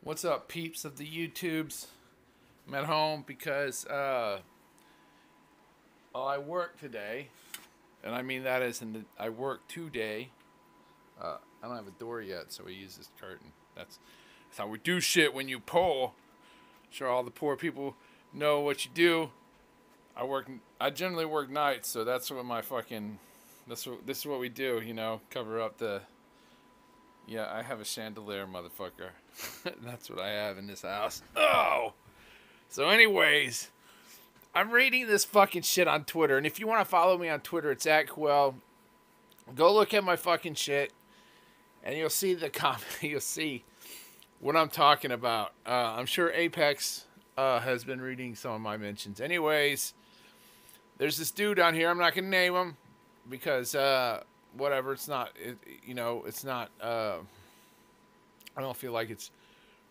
What's up, peeps of the YouTubes? I'm at home because I work today, and I mean that as in I work today. I don't have a door yet, so we use this curtain. That's how we do shit when you pull. Sure, all the poor people know what you do. I generally work nights, so that's what my fucking. This is what we do. Cover up the. Yeah, I have a chandelier, motherfucker. That's what I have in this house. Oh! So, anyways, I'm reading this fucking shit on Twitter. And if you want to follow me on Twitter, it's at Quell. Go look at my fucking shit. And you'll see the comment. You'll see what I'm talking about. I'm sure Apex has been reading some of my mentions. Anyways, there's this dude on here. I'm not going to name him. Because, whatever. It's not, it's not, I don't feel like it's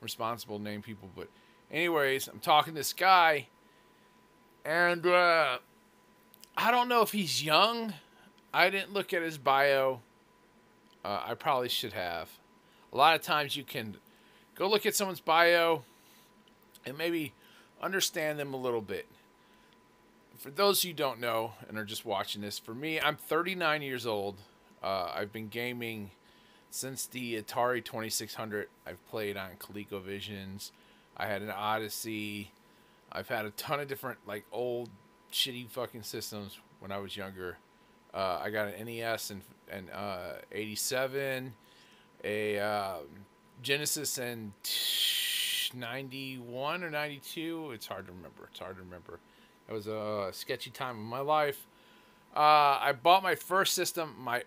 responsible to name people. But anyways, I'm talking to this guy. And I don't know if he's young. I didn't look at his bio. I probably should have. A lot of times you can go look at someone's bio and maybe understand them a little bit. For those who don't know and are just watching this, for me, I'm 39 years old. I've been gaming since the Atari 2600. I've played on ColecoVisions. I had an Odyssey. I've had a ton of different, old, shitty fucking systems when I was younger. I got an NES in 87, a Genesis in 91 or 92. It's hard to remember. It was a sketchy time of my life. I bought my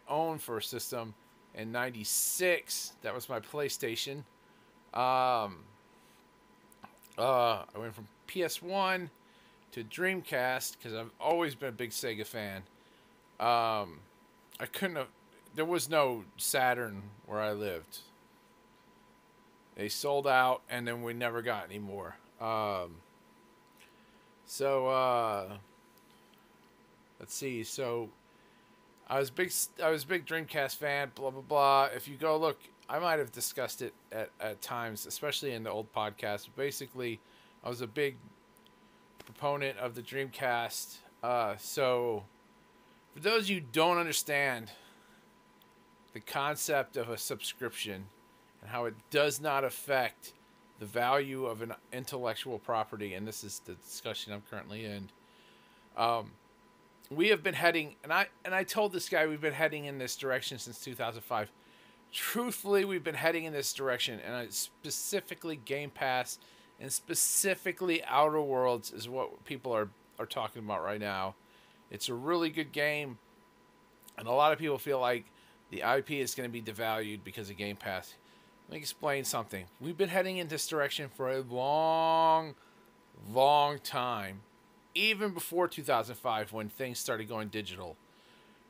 own first system, in 96. That was my PlayStation. I went from PS1 to Dreamcast because I've always been a big Sega fan. There was no Saturn where I lived. They sold out, and then we never got any more. Let's see. So I was a big Dreamcast fan. Blah blah blah. If you go look, I might have discussed it at times, especially in the old podcast. Basically, I was a big proponent of the Dreamcast. So for those of you who don't understand the concept of a subscription and how it does not affect the value of an intellectual property, and this is the discussion I'm currently in, we have been heading, and I told this guy we've been heading in this direction since 2005. Truthfully, we've been heading in this direction, and specifically Game Pass and specifically Outer Worlds is what people are talking about right now. It's a really good game, and a lot of people feel like the IP is going to be devalued because of Game Pass. Let me explain something. We've been heading in this direction for a long, long time. Even before 2005 when things started going digital.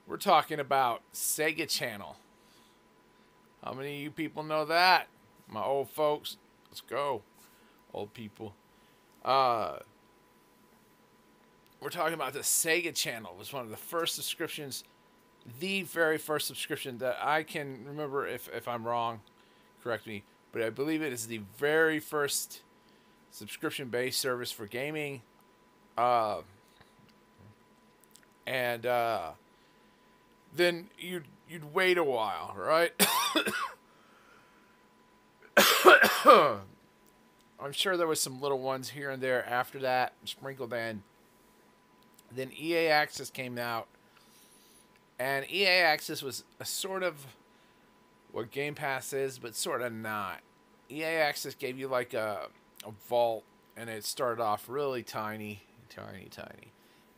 We're talking about Sega Channel. How many of you people know that? My old folks. Let's go. Old people. We're talking about the Sega Channel. It was one of the first subscriptions. The very first subscription that I can remember. If I'm wrong, correct me. But I believe it is the very first subscription-based service for gaming. Then you'd wait a while, right? I'm sure there was some little ones here and there after that, sprinkled in. Then EA Access came out, and EA Access was a sort of what Game Pass is, but sort of not. EA Access gave you like a vault, and it started off really tiny. And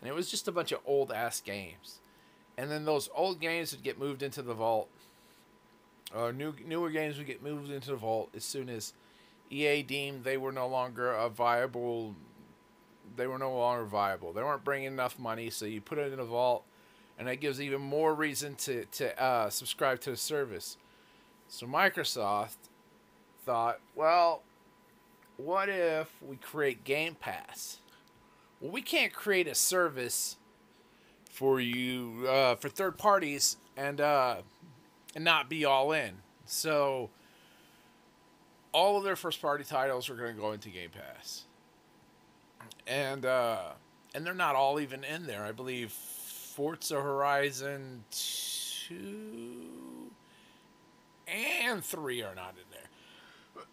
it was just a bunch of old ass games. And then those old games would get moved into the vault. Newer games would get moved into the vault as soon as EA deemed they were no longer viable. They weren't bringing enough money, so you put it in a vault, and that gives even more reason to subscribe to the service. So Microsoft thought, well, what if we create Game Pass? Well, we can't create a service for you for third parties and not be all in. So all of their first party titles are going to go into Game Pass, and they're not all even in there. I believe Forza Horizon 2 and 3 are not in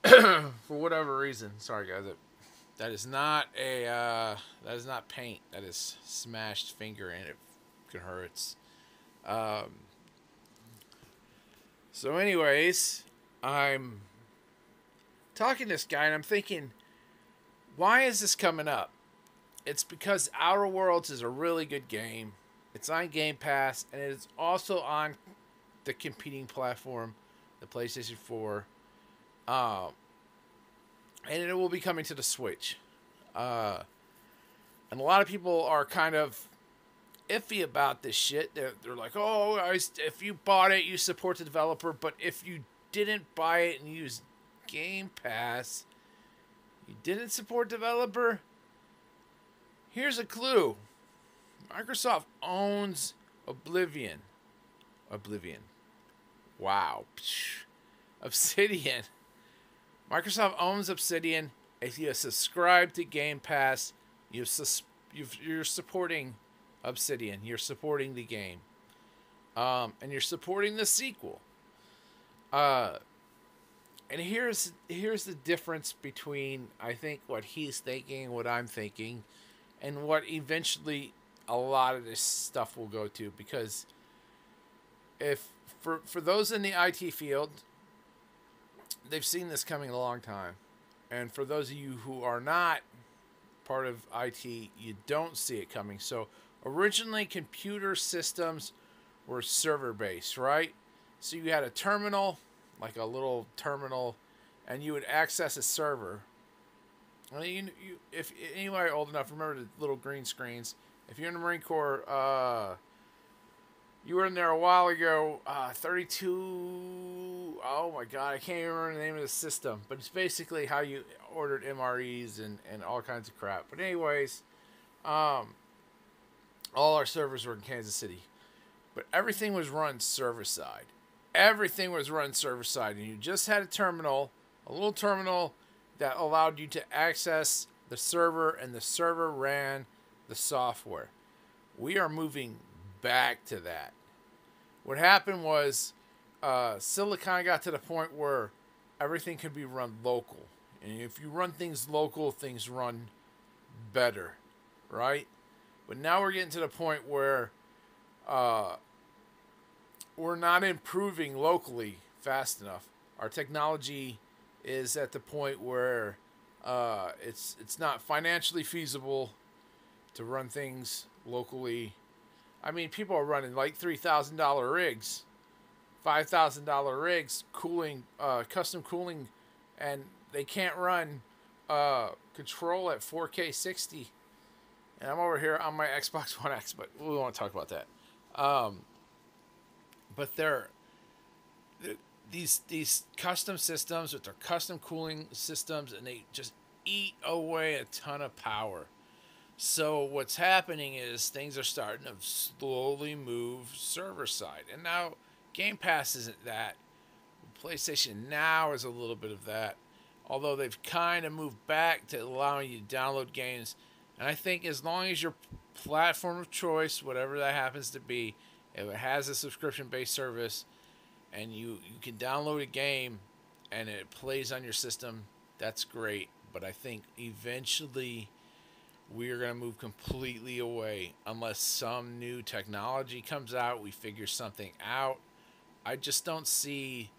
there for whatever reason. Sorry, guys. That is not that is not paint. That is smashed finger, and it hurts. Um, so, anyways, I'm talking to this guy, and I'm thinking, why is this coming up? It's because Outer Worlds is a really good game. It's on Game Pass, and it is also on the competing platform, the PlayStation 4. And it will be coming to the Switch. And a lot of people are kind of iffy about this shit. They're like, oh, if you bought it, you support the developer. But if you didn't buy it and use Game Pass, you didn't support developer? Here's a clue. Microsoft owns Oblivion. Wow. Obsidian. Microsoft owns Obsidian. If you subscribe to Game Pass, you're supporting Obsidian. You're supporting the game. And you're supporting the sequel. And here's the difference between, I think, what he's thinking and what I'm thinking, and what eventually a lot of this stuff will go to. Because if for those in the IT field, they've seen this coming a long time. And for those of you who are not part of IT, you don't see it coming. So originally, computer systems were server-based, right? So you had a terminal, like a little terminal, and you would access a server. If anybody old enough, remember the little green screens. If you're in the Marine Corps, you were in there a while ago. 32. Oh my God, I can't even remember the name of the system. But it's basically how you ordered MREs and all kinds of crap. But anyways, all our servers were in Kansas City. But everything was run server side. Everything was run server side. And you just had a little terminal that allowed you to access the server, and the server ran the software. We are moving back to that. What happened was Silicon got to the point where everything could be run local. And if you run things local, things run better, right? But now we're getting to the point where we're not improving locally fast enough. Our technology is at the point where it's not financially feasible to run things locally. I mean, people are running like $3,000 rigs, $5,000 rigs, custom cooling, and they can't run Control at 4K 60. And I'm over here on my Xbox One X, but we won't talk about that. But these custom systems with their custom cooling systems, and they just eat away a ton of power. So what's happening is things are starting to slowly move server side. And now Game Pass isn't that. PlayStation Now is a little bit of that. Although they've kind of moved back to allowing you to download games. And I think as long as your platform of choice, whatever that happens to be, if it has a subscription-based service and you can download a game and it plays on your system, that's great. But I think eventually we are going to move completely away unless some new technology comes out, we figure something out. I just don't see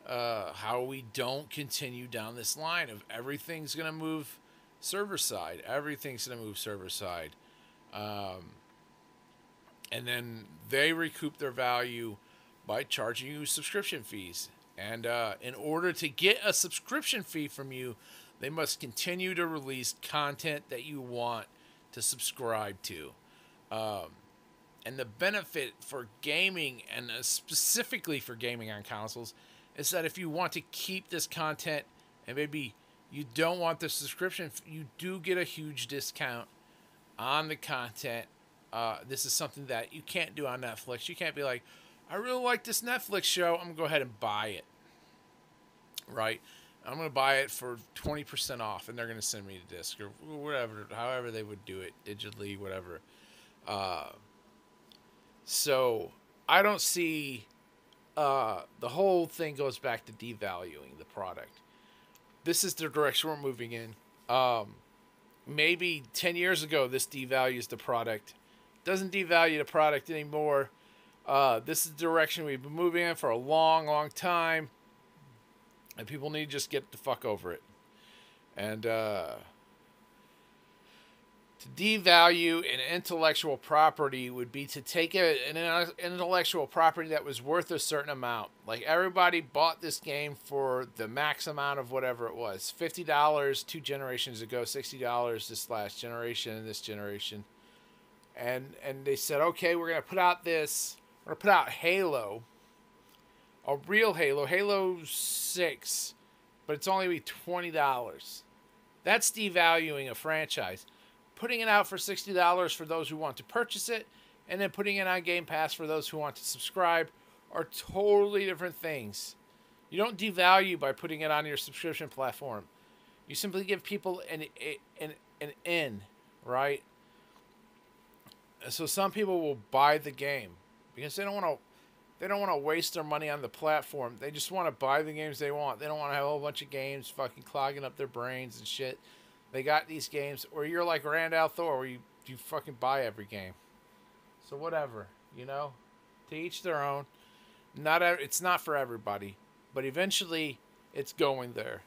how we don't continue down this line of everything's going to move server side. Everything's going to move server side. And then they recoup their value by charging you subscription fees. And in order to get a subscription fee from you, they must continue to release content that you want to subscribe to. And the benefit for gaming, and specifically for gaming on consoles, is that if you want to keep this content and maybe you don't want the subscription, you do get a huge discount on the content. This is something that you can't do on Netflix. You can't be like, I really like this Netflix show, I'm going to go ahead and buy it. Right? I'm gonna buy it for 20% off, and they're gonna send me the disc or whatever, however they would do it digitally, whatever. Uh, so I don't see. The whole thing goes back to devaluing the product. This is the direction we're moving in. Maybe 10 years ago, this devalues the product. Doesn't devalue the product anymore. This is the direction we've been moving in for a long, long time. And people need to just get the fuck over it. And to devalue an intellectual property would be to take an intellectual property that was worth a certain amount. Like, everybody bought this game for the max amount of whatever it was. $50 2 generations ago, $60 this last generation and this generation. And they said, okay, we're going to put out this. We're going to put out Halo. A real Halo. Halo 6. But it's only going to be $20. That's devaluing a franchise. Putting it out for $60 for those who want to purchase it, and then putting it on Game Pass for those who want to subscribe are totally different things. You don't devalue by putting it on your subscription platform. You simply give people an in, right? So some people will buy the game because they don't want to waste their money on the platform. They just want to buy the games they want. They don't want to have a whole bunch of games fucking clogging up their brains and shit. They got these games, or you're like Randall Thor, where you fucking buy every game. So whatever, you know? To each their own. It's not for everybody. But eventually, it's going there.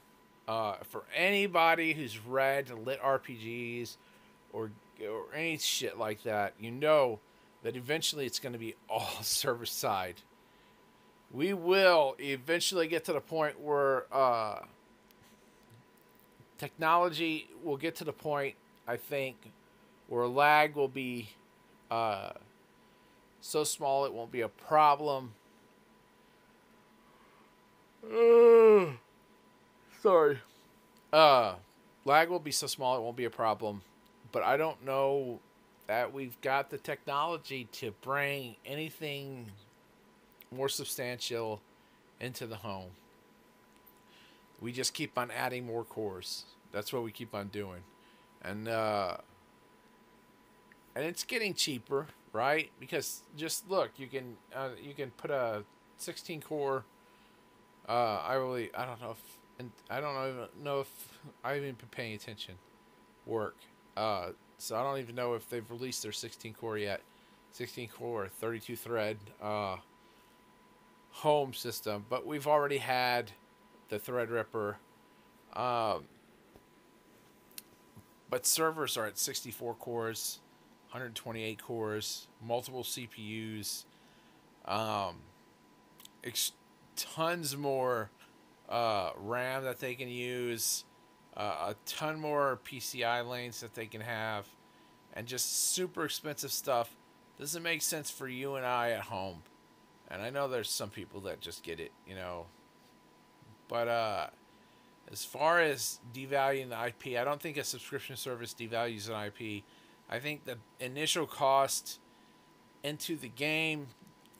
For anybody who's read lit RPGs or any shit like that, you know that eventually it's going to be all server side. We will eventually get to the point where technology will get to the point, I think, where lag will be so small it won't be a problem. Sorry. Lag will be so small it won't be a problem. But I don't know that we've got the technology to bring anything more substantial into the home. We just keep on adding more cores. That's what we keep on doing. And it's getting cheaper, right? Because just look, you can put a 16 core I don't know if I've even been paying attention. Work. So I don't even know if they've released their 16 core yet. 16 core 32 thread home system, but we've already had the Threadripper. But servers are at 64 cores, 128 cores, multiple CPUs, tons more RAM that they can use, a ton more PCI lanes that they can have, and just super expensive stuff. Doesn't make sense for you and I at home. And I know there's some people that just get it, you know. But as far as devaluing the IP, I don't think a subscription service devalues an IP. I think the initial cost into the game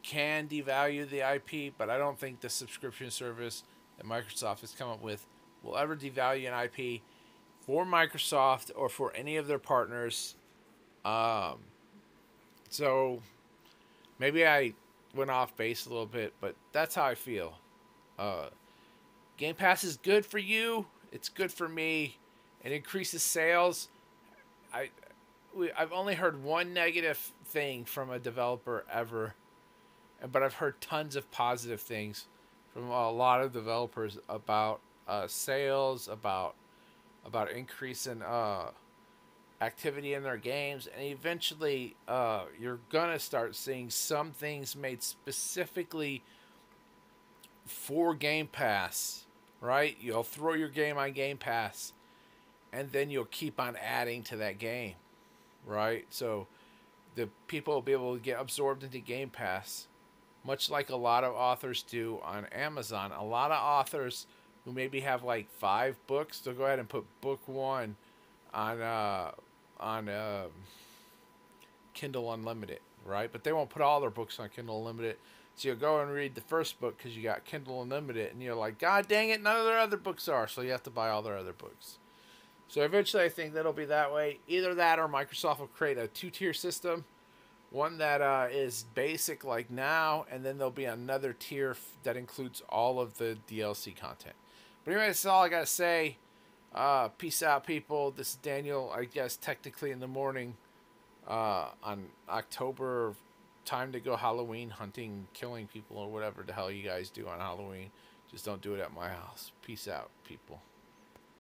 can devalue the IP, but I don't think the subscription service that Microsoft has come up with will ever devalue an IP for Microsoft or for any of their partners. So maybe I went off base a little bit, but that's how I feel. Game Pass is good for you. It's good for me. It increases sales. I've only heard one negative thing from a developer ever, but I've heard tons of positive things from a lot of developers about sales, about increase in activity in their games, and eventually you're gonna start seeing some things made specifically for Game Pass, right? You'll throw your game on Game Pass, and then you'll keep on adding to that game, right? So the people will be able to get absorbed into Game Pass, much like a lot of authors do on Amazon. A lot of authors who maybe have like 5 books, they'll go ahead and put book 1 on Kindle Unlimited, right? But they won't put all their books on Kindle Unlimited. So you'll go and read the first book because you got Kindle Unlimited, and you're like, God dang it, none of their other books are. So you have to buy all their other books. So eventually I think that'll be that way. Either that or Microsoft will create a two-tier system. One that is basic like now, and then there'll be another tier that includes all of the DLC content. But anyway, that's all I got to say. Peace out, people. This is Daniel, I guess, technically in the morning on October, time to go Halloween hunting, killing people, or whatever the hell you guys do on Halloween. Just don't do it at my house. Peace out, people.